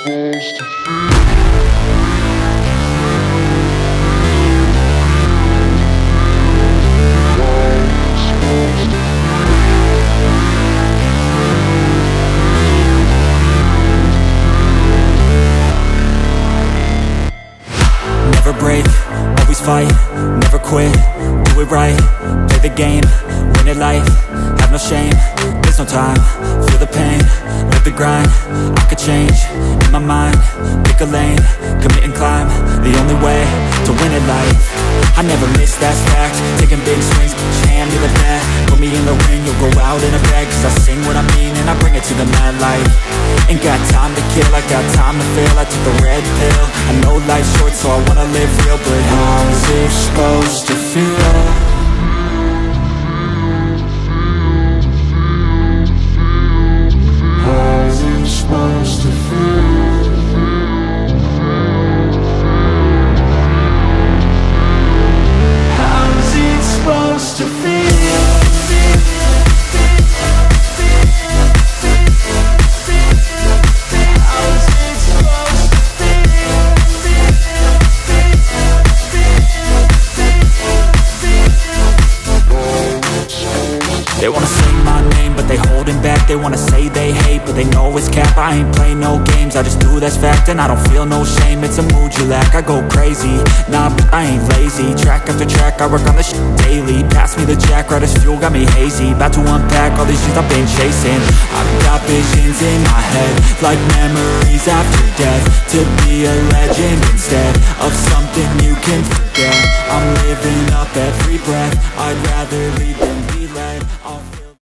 supposed to Never break, always fight, never quit, do it right, play the game, win it life, have no shame, there's no time, feel the pain, live the grind, I could change, in my mind, pick a lane, commit and climb, the only way to win it life, I never miss, that's fact, taking big swings, hand me the bat, put me in the ring, you'll go out in a bag, cause I sing what I mean and I bring it to the mad light, ain't got time to kill, I got time to feel, I took the red pill, I know life's short so I wanna live real, but how's it supposed to feel? How's it supposed to feel? How's it supposed to feel? They wanna say my name, but they holding back. They wanna say they hate, but they know it's cap. I ain't play no games, I just do, that's fact. And I don't feel no shame, it's a mood you lack. I go crazy, nah, but I ain't lazy. Track after track, I work on this shit daily. Pass me the jack, right as fuel, got me hazy. About to unpack all these things I've been chasing. I've got visions in my head, like memories after death. To be a legend instead of something you can forget. I'm living up every breath, I'd rather leave